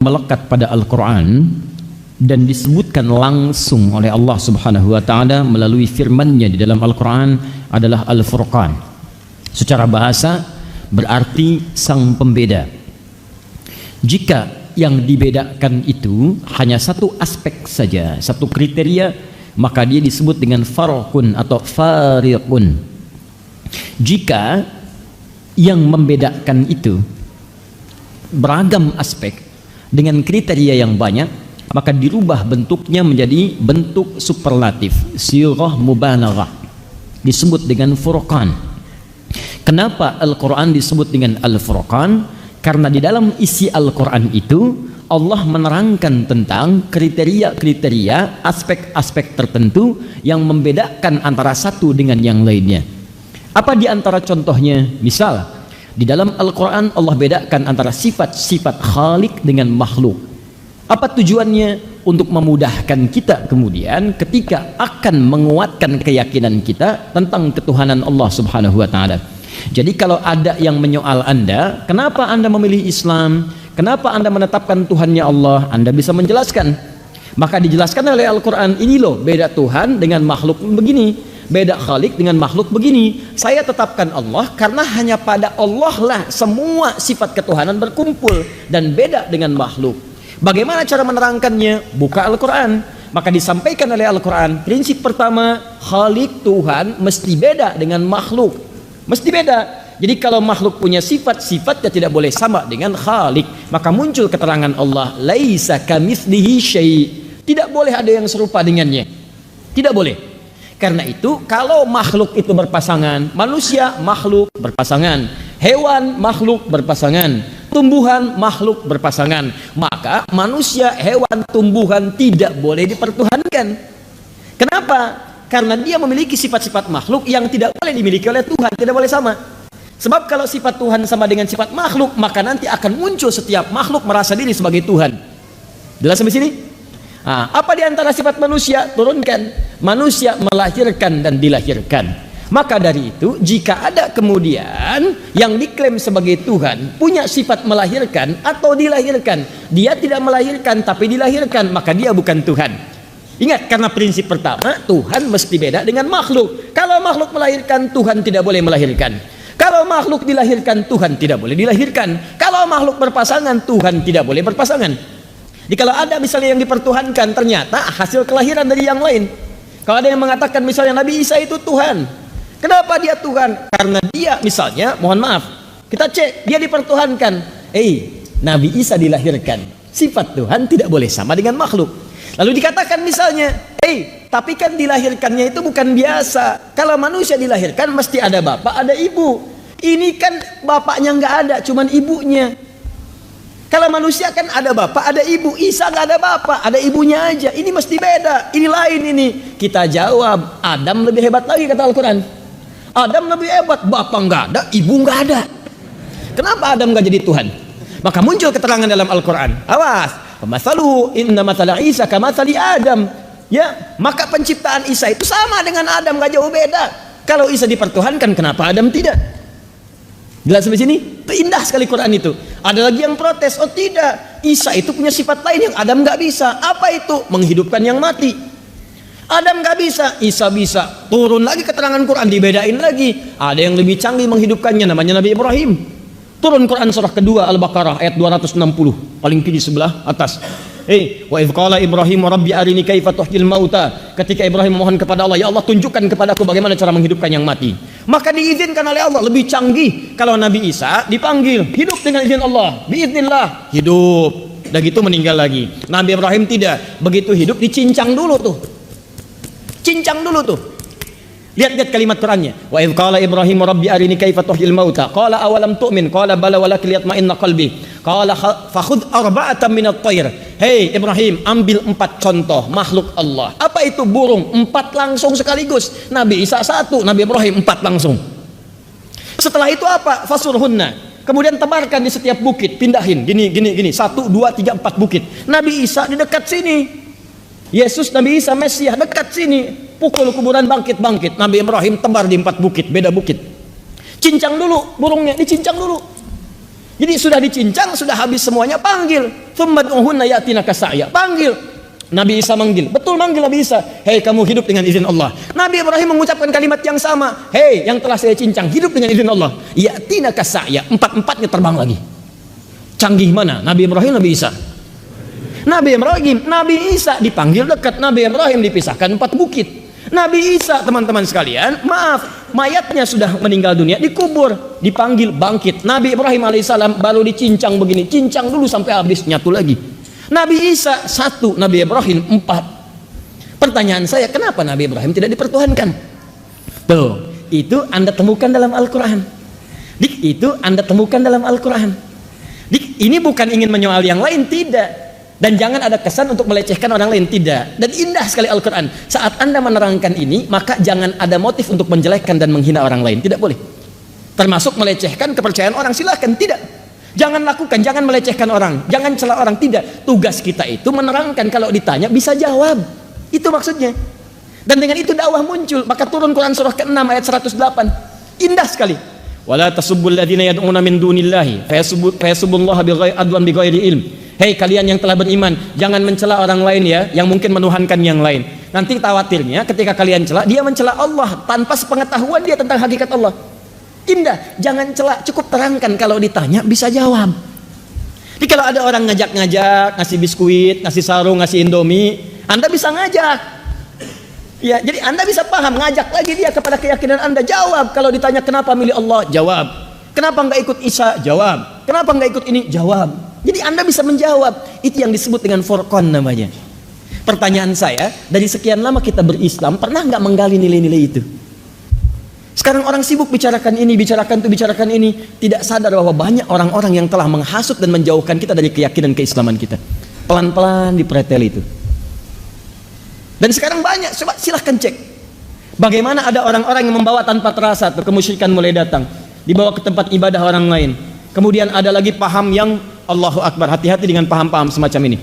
melekat pada Al-Quran dan disebutkan langsung oleh Allah Subhanahu wa Ta'ala melalui firman-Nya di dalam Al-Quran adalah Al-Furqan. Secara bahasa berarti sang pembeda. Jika yang dibedakan itu hanya satu aspek saja, satu kriteria, maka dia disebut dengan farqun atau fariqun. Jika yang membedakan itu beragam aspek dengan kriteria yang banyak, maka dirubah bentuknya menjadi bentuk superlatif, sirah mubalaghah, disebut dengan Furqan. Kenapa Al-Quran disebut dengan Al-Furqan? Karena di dalam isi Al-Quran itu Allah menerangkan tentang kriteria-kriteria, aspek-aspek tertentu yang membedakan antara satu dengan yang lainnya. Apa di antara contohnya? Misal, di dalam Al-Quran Allah bedakan antara sifat-sifat Khalik dengan makhluk. Apa tujuannya? Untuk memudahkan kita kemudian ketika akan menguatkan keyakinan kita tentang ketuhanan Allah Subhanahu wa Ta'ala. Jadi kalau ada yang menyoal Anda, kenapa Anda memilih Islam? Kenapa Anda menetapkan Tuhannya Allah? Anda bisa menjelaskan. Maka dijelaskan oleh Al-Quran, ini loh beda Tuhan dengan makhluk begini, beda Khalik dengan makhluk begini. Saya tetapkan Allah karena hanya pada Allah lah semua sifat ketuhanan berkumpul dan beda dengan makhluk. Bagaimana cara menerangkannya? Buka Al-Quran. Maka disampaikan oleh Al-Quran, prinsip pertama, Khalik Tuhan mesti beda dengan makhluk. Mesti beda. Jadi kalau makhluk punya sifat-sifatnya tidak boleh sama dengan Khalik. Maka muncul keterangan Allah, laisa kamitslihi syai'. Tidak boleh ada yang serupa dengannya. Tidak boleh. Karena itu kalau makhluk itu berpasangan, manusia makhluk berpasangan, hewan makhluk berpasangan, tumbuhan makhluk berpasangan, maka manusia, hewan, tumbuhan tidak boleh dipertuhankan. Kenapa? Karena dia memiliki sifat-sifat makhluk yang tidak boleh dimiliki oleh Tuhan, tidak boleh sama. Sebab kalau sifat Tuhan sama dengan sifat makhluk, maka nanti akan muncul setiap makhluk merasa diri sebagai Tuhan. Jelas sampai sini? Nah, apa di antara sifat manusia? Turunkan. Manusia melahirkan dan dilahirkan. Maka dari itu, jika ada kemudian yang diklaim sebagai Tuhan punya sifat melahirkan atau dilahirkan, dia tidak melahirkan tapi dilahirkan, maka dia bukan Tuhan. Ingat, karena prinsip pertama, Tuhan mesti beda dengan makhluk. Kalau makhluk melahirkan, Tuhan tidak boleh melahirkan. Kalau makhluk dilahirkan, Tuhan tidak boleh dilahirkan. Kalau makhluk berpasangan, Tuhan tidak boleh berpasangan. Jadi kalau ada misalnya yang dipertuhankan, ternyata hasil kelahiran dari yang lain. Kalau ada yang mengatakan misalnya Nabi Isa itu Tuhan, kenapa dia Tuhan? Karena dia misalnya, mohon maaf, kita cek, dia dipertuhankan. Nabi Isa dilahirkan, sifat Tuhan tidak boleh sama dengan makhluk. Lalu dikatakan misalnya, tapi kan dilahirkannya itu bukan biasa. Kalau manusia dilahirkan mesti ada bapak, ada ibu. Ini kan bapaknya nggak ada, cuman ibunya. Kalau manusia kan ada bapak, ada ibu. Isa nggak ada bapak, ada ibunya aja. Ini mesti beda, ini lain ini. Kita jawab, Adam lebih hebat lagi kata Al-Quran. Adam lebih hebat, bapak nggak ada, ibu nggak ada. Kenapa Adam nggak jadi Tuhan? Maka muncul keterangan dalam Al-Quran. Awas, masalu inna matala Isa kamatsali Adam. Ya, maka penciptaan Isa itu sama dengan Adam, nggak jauh beda. Kalau Isa dipertuhankan, kenapa Adam tidak? Jelas sampai sini? Indah sekali Quran itu. Ada lagi yang protes, oh tidak, Isa itu punya sifat lain yang Adam nggak bisa. Apa itu? Menghidupkan yang mati. Adam nggak bisa, Isa bisa. Turun lagi keterangan Quran, dibedain lagi. Ada yang lebih canggih menghidupkannya, namanya Nabi Ibrahim. Turun Quran surah kedua Al-Baqarah ayat 260, paling kiri sebelah atas. Wa idz qala Ibrahim rabbi arini kaifa tuhyil mauta. Ketika Ibrahim memohon kepada Allah, ya Allah tunjukkan kepadaku bagaimana cara menghidupkan yang mati. Maka diizinkan oleh Allah, lebih canggih. Kalau Nabi Isa dipanggil, hidup dengan izin Allah, biiznillah, hidup. Dan gitu meninggal lagi. Nabi Ibrahim tidak. Begitu hidup dicincang dulu tuh. Cincang dulu tuh. Lihat kalimat Qurannya. Wa idz qala Ibrahim rabbi arini kaifa tuhyil mauta. Qala awalam tu'min? Qala bala walakin liyatma'inna qalbi. Qala fakhudh arba'atan minat thair. Hei Ibrahim, ambil 4 contoh makhluk Allah. Apa itu? Burung, 4 langsung sekaligus. Nabi Isa 1, Nabi Ibrahim 4 langsung. Setelah itu apa? Fasurhunna. Kemudian tebarkan di setiap bukit, pindahin. Gini. 1, 2, 3, 4 bukit. Nabi Isa di dekat sini. Yesus, Nabi Isa, Mesias dekat sini. Pukul kuburan, bangkit. Nabi Ibrahim tebar di 4 bukit, beda bukit. Cincang dulu burungnya, dicincang dulu. Jadi sudah dicincang, sudah habis semuanya, panggil. Tsumma ud'uhunna ya'tinaka sa'ya. Panggil. Nabi Isa manggil. Betul manggil Nabi Isa. Hei, kamu hidup dengan izin Allah. Nabi Ibrahim mengucapkan kalimat yang sama. Hei, yang telah saya cincang, hidup dengan izin Allah. Ya'tinaka sa'ya. Empat-empatnya terbang lagi. Canggih mana? Nabi Ibrahim, Nabi Isa. Nabi Ibrahim, Nabi Isa dipanggil dekat. Nabi Ibrahim dipisahkan 4 bukit. Nabi Isa, teman-teman sekalian, maaf, mayatnya sudah meninggal dunia, dikubur, dipanggil, bangkit. Nabi Ibrahim alaihissalam baru dicincang begini, cincang dulu sampai habis, nyatu lagi. Nabi Isa 1, Nabi Ibrahim 4. Pertanyaan saya, kenapa Nabi Ibrahim tidak dipertuhankan? Tuh, itu Anda temukan dalam Al-Quran. Itu Anda temukan dalam Al-Quran. Ini bukan ingin menyoal yang lain, tidak. Dan jangan ada kesan untuk melecehkan orang lain, tidak. Dan indah sekali Al-Quran. Saat Anda menerangkan ini, maka jangan ada motif untuk menjelekkan dan menghina orang lain, tidak boleh. Termasuk melecehkan kepercayaan orang, silahkan, tidak. Jangan lakukan, jangan melecehkan orang, jangan celah orang, tidak. Tugas kita itu menerangkan, kalau ditanya bisa jawab. Itu maksudnya. Dan dengan itu dakwah muncul. Maka turun Quran surah ke-6 ayat 108. Indah sekali. Wala tasubbul ladzina yad'una min dunillahi fayasubbullaha bighairi ilm. Hei kalian yang telah beriman, jangan mencela orang lain ya, yang mungkin menuhankan yang lain. Nanti khawatirnya ketika kalian cela, dia mencela Allah tanpa sepengetahuan dia tentang hakikat Allah. Indah, jangan cela, cukup terangkan, kalau ditanya bisa jawab. Jadi kalau ada orang ngajak-ngajak, ngasih biskuit, ngasih sarung, ngasih indomie, Anda bisa ngajak. Ya, jadi Anda bisa paham, ngajak lagi dia kepada keyakinan Anda. Jawab. Kalau ditanya kenapa milih Allah, jawab. Kenapa nggak ikut Isa, jawab. Kenapa nggak ikut ini, jawab. Jadi Anda bisa menjawab. Itu yang disebut dengan Furqan namanya. Pertanyaan saya, dari sekian lama kita berislam, pernah nggak menggali nilai-nilai itu? Sekarang orang sibuk bicarakan ini, bicarakan itu, bicarakan ini, tidak sadar bahwa banyak orang-orang yang telah menghasut dan menjauhkan kita dari keyakinan keislaman kita. Pelan-pelan dipretel itu. Dan sekarang banyak, coba silahkan cek. Bagaimana ada orang-orang yang membawa tanpa terasa, kemusyrikan mulai datang, dibawa ke tempat ibadah orang lain. Kemudian ada lagi paham yang Allahu Akbar, hati-hati dengan paham-paham semacam ini.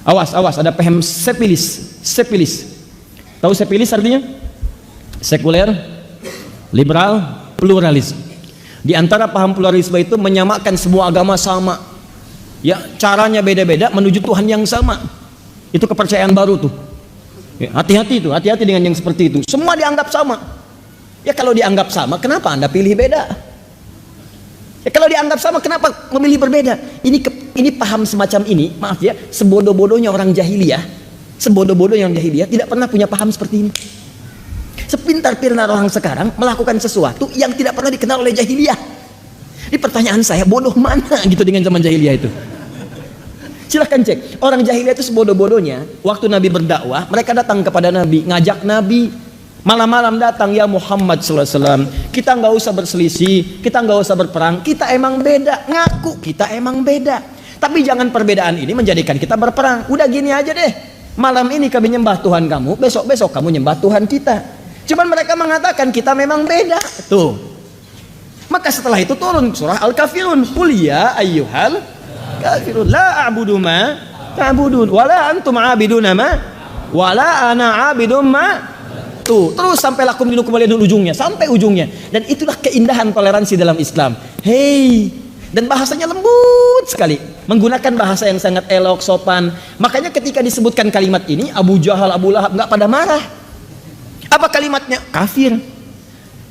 Awas, awas, ada paham sepilis. Sepilis. Tahu sepilis artinya? Sekuler, liberal, pluralis. Di antara paham pluralisme itu menyamakan semua agama sama. Ya, caranya beda-beda menuju Tuhan yang sama. Itu kepercayaan baru tuh. Ya, hati-hati itu, hati-hati dengan yang seperti itu. Semua dianggap sama. Ya kalau dianggap sama, kenapa Anda pilih beda? Ya, kalau dianggap sama, kenapa memilih berbeda? Ini paham semacam ini, maaf ya, sebodoh-bodohnya orang jahiliyah, sebodoh-bodohnya orang jahiliyah tidak pernah punya paham seperti ini. Sepintar-pintar orang sekarang melakukan sesuatu yang tidak pernah dikenal oleh jahiliyah. Ini pertanyaan saya, bodoh mana gitu dengan zaman jahiliyah itu? Silahkan cek, orang jahiliyah itu sebodoh-bodohnya. Waktu Nabi berdakwah, mereka datang kepada Nabi, ngajak Nabi. Malam-malam datang, ya Muhammad SAW, kita nggak usah berselisih, kita nggak usah berperang, kita emang beda, ngaku kita emang beda. Tapi jangan perbedaan ini menjadikan kita berperang. Udah gini aja deh, malam ini kami nyembah Tuhan kamu, besok-besok kamu nyembah Tuhan kita. Cuman mereka mengatakan kita memang beda. Tuh. Maka setelah itu turun surah Al-Kafirun. Qul ya ayyuhal kafirun la a'budu ma ta'budun wala antum 'abiduna ma wala ana 'abidum ma. Tuh, terus sampai lakum dinukum waliyadin ujungnya, sampai ujungnya. Dan itulah keindahan toleransi dalam Islam. Hei, dan bahasanya lembut sekali, menggunakan bahasa yang sangat elok, sopan. Makanya ketika disebutkan kalimat ini, Abu Jahal, Abu Lahab nggak pada marah. Apa kalimatnya? Kafir.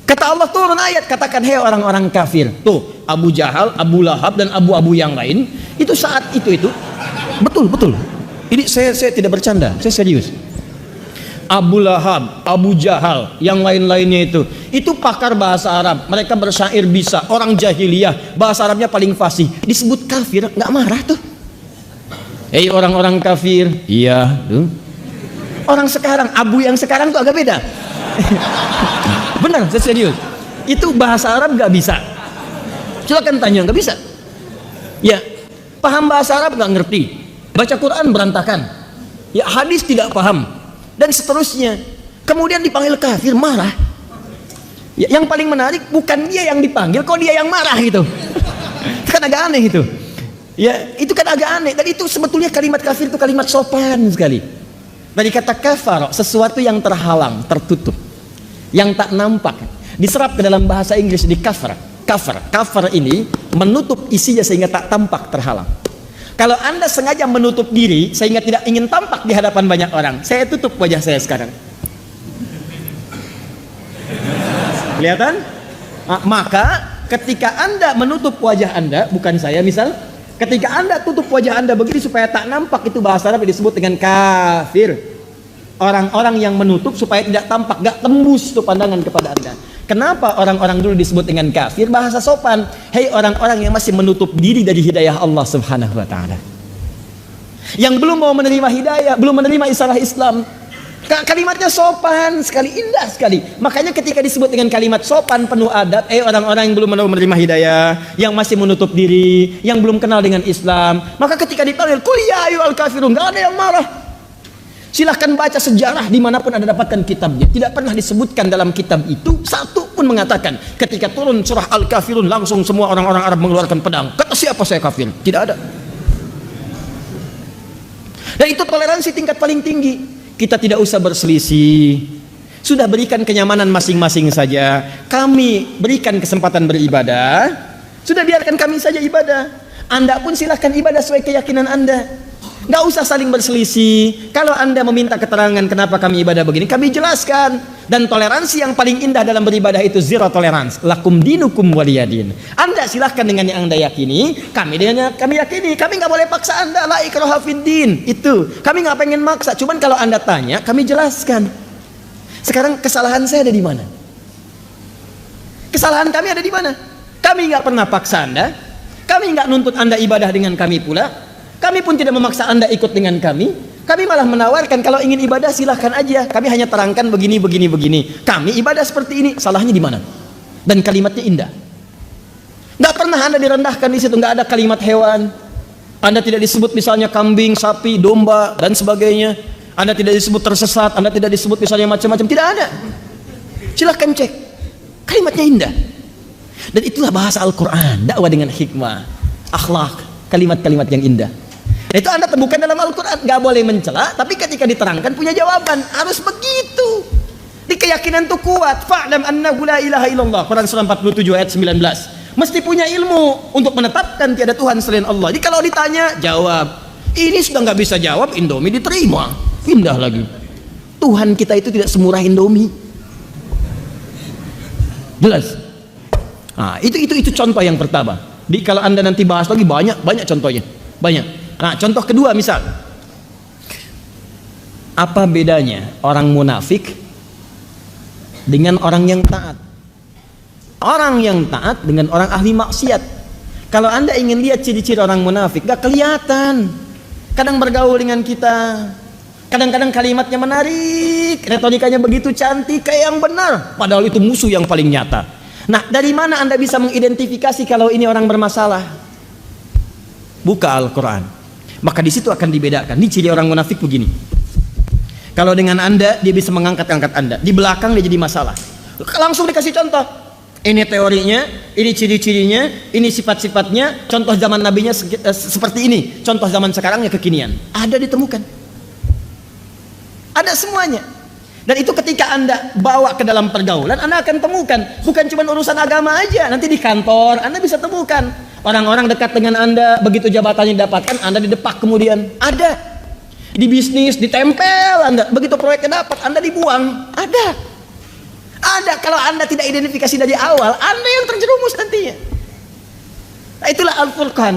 Kata Allah turun ayat, katakan hei orang-orang kafir. Tuh, Abu Jahal, Abu Lahab dan abu-abu yang lain, itu saat itu betul. Ini saya tidak bercanda, saya serius. Abu Lahab, Abu Jahal, yang lain-lainnya itu pakar bahasa Arab. Mereka bersyair bisa, orang jahiliyah, bahasa Arabnya paling fasih. Disebut kafir, nggak marah tuh. Hei orang-orang kafir, iya tuh. Orang sekarang, Abu yang sekarang tuh agak beda. Benar, saya serius. Itu bahasa Arab nggak bisa. Silakan tanya, nggak bisa. Ya, paham bahasa Arab nggak ngerti, baca Quran berantakan. Ya hadis tidak paham. Dan seterusnya. Kemudian dipanggil kafir, marah. Ya, yang paling menarik bukan dia yang dipanggil, kok dia yang marah gitu. Kan agak aneh itu. Ya, itu kan agak aneh. Dan itu sebetulnya kalimat kafir itu kalimat sopan sekali. Dari kata kafar, sesuatu yang terhalang, tertutup, yang tak nampak, diserap ke dalam bahasa Inggris di kafar. Cover ini menutup isinya sehingga tak tampak, terhalang. Kalau Anda sengaja menutup diri sehingga tidak ingin tampak di hadapan banyak orang, saya tutup wajah saya sekarang. Kelihatan? Maka ketika Anda menutup wajah Anda, bukan saya misal, ketika Anda tutup wajah Anda begini supaya tak nampak, itu bahasa Arab disebut dengan kafir. Orang-orang yang menutup supaya tidak tampak, gak tembus tuh pandangan kepada Anda. Kenapa orang-orang dulu disebut dengan kafir? Bahasa sopan. Hei orang-orang yang masih menutup diri dari hidayah Allah Subhanahu wa ta'ala, yang belum mau menerima hidayah, belum menerima isalah Islam. Kalimatnya sopan sekali, indah sekali. Makanya ketika disebut dengan kalimat sopan penuh adab, orang-orang yang belum mau menerima hidayah, yang masih menutup diri, yang belum kenal dengan Islam, maka ketika dipanggil qul ya ayyuhal kafirun, gak ada yang marah. Silahkan baca sejarah dimanapun Anda dapatkan kitabnya. Tidak pernah disebutkan dalam kitab itu satu pun mengatakan ketika turun surah Al-Kafirun langsung semua orang-orang Arab mengeluarkan pedang. Kata siapa saya kafir? Tidak ada. Dan itu toleransi tingkat paling tinggi. Kita tidak usah berselisih. Sudah berikan kenyamanan masing-masing saja. Kami berikan kesempatan beribadah. Sudah biarkan kami saja ibadah. Anda pun silahkan ibadah sesuai keyakinan Anda. Nggak usah saling berselisih. Kalau Anda meminta keterangan kenapa kami ibadah begini, kami jelaskan. Dan toleransi yang paling indah dalam beribadah itu zero tolerance. Lakum dinukum waliyadin. Anda silahkan dengan yang Anda yakini, kami dengan yang kami yakini. Kami nggak boleh paksa Anda. La ikraha fiddin. Itu kami nggak pengen maksa. Cuman kalau Anda tanya, kami jelaskan. Sekarang kesalahan saya ada di mana? Kesalahan kami ada di mana? Kami nggak pernah paksa Anda. Kami nggak nuntut Anda ibadah dengan kami pula. Kami pun tidak memaksa Anda ikut dengan kami. Kami malah menawarkan kalau ingin ibadah silahkan aja. Kami hanya terangkan begini. Kami ibadah seperti ini. Salahnya di mana? Dan kalimatnya indah. Nggak pernah Anda direndahkan di situ. Nggak ada kalimat hewan. Anda tidak disebut misalnya kambing, sapi, domba dan sebagainya. Anda tidak disebut tersesat. Anda tidak disebut misalnya macam-macam. Tidak ada. Silahkan cek. Kalimatnya indah. Dan itulah bahasa Al-Quran. Dakwah dengan hikmah, akhlak, kalimat-kalimat yang indah. Nah, itu Anda temukan dalam Al-Quran. Gak boleh mencela, tapi ketika diterangkan punya jawaban. Harus begitu. Di keyakinan itu kuat. Fa'lam annahu la ilaha illallah. Quran surah 47 ayat 19. Mesti punya ilmu untuk menetapkan tiada Tuhan selain Allah. Jadi kalau ditanya, jawab. Ini sudah gak bisa jawab, Indomie diterima. Indah lagi. Tuhan kita itu tidak semurah Indomie. Jelas? Nah, itu contoh yang pertama. Kalau Anda nanti bahas lagi banyak contohnya. Banyak. Nah, contoh kedua misal, apa bedanya orang munafik dengan orang yang taat? Orang yang taat dengan orang ahli maksiat. Kalau Anda ingin lihat ciri-ciri orang munafik, gak kelihatan. Kadang bergaul dengan kita, kadang-kadang kalimatnya menarik, retorikanya begitu cantik kayak yang benar, padahal itu musuh yang paling nyata. Nah, dari mana Anda bisa mengidentifikasi kalau ini orang bermasalah? Buka Al-Quran. Maka di situ akan dibedakan. Ini ciri orang munafik begini. Kalau dengan Anda, dia bisa mengangkat-angkat Anda. Di belakang dia jadi masalah. Langsung dikasih contoh. Ini teorinya, ini ciri-cirinya, ini sifat-sifatnya. Contoh zaman nabinya seperti ini. Contoh zaman sekarangnya kekinian. Ada ditemukan. Ada semuanya. Dan itu ketika Anda bawa ke dalam pergaulan, Anda akan temukan. Bukan cuma urusan agama aja. Nanti di kantor Anda bisa temukan. Orang-orang dekat dengan Anda, begitu jabatannya didapatkan, Anda didepak kemudian. Ada. Di bisnis, ditempel Anda. Begitu proyeknya dapat, Anda dibuang. Ada. Ada. Kalau Anda tidak identifikasi dari awal, Anda yang terjerumus nantinya. Nah, itulah Al-Furqan.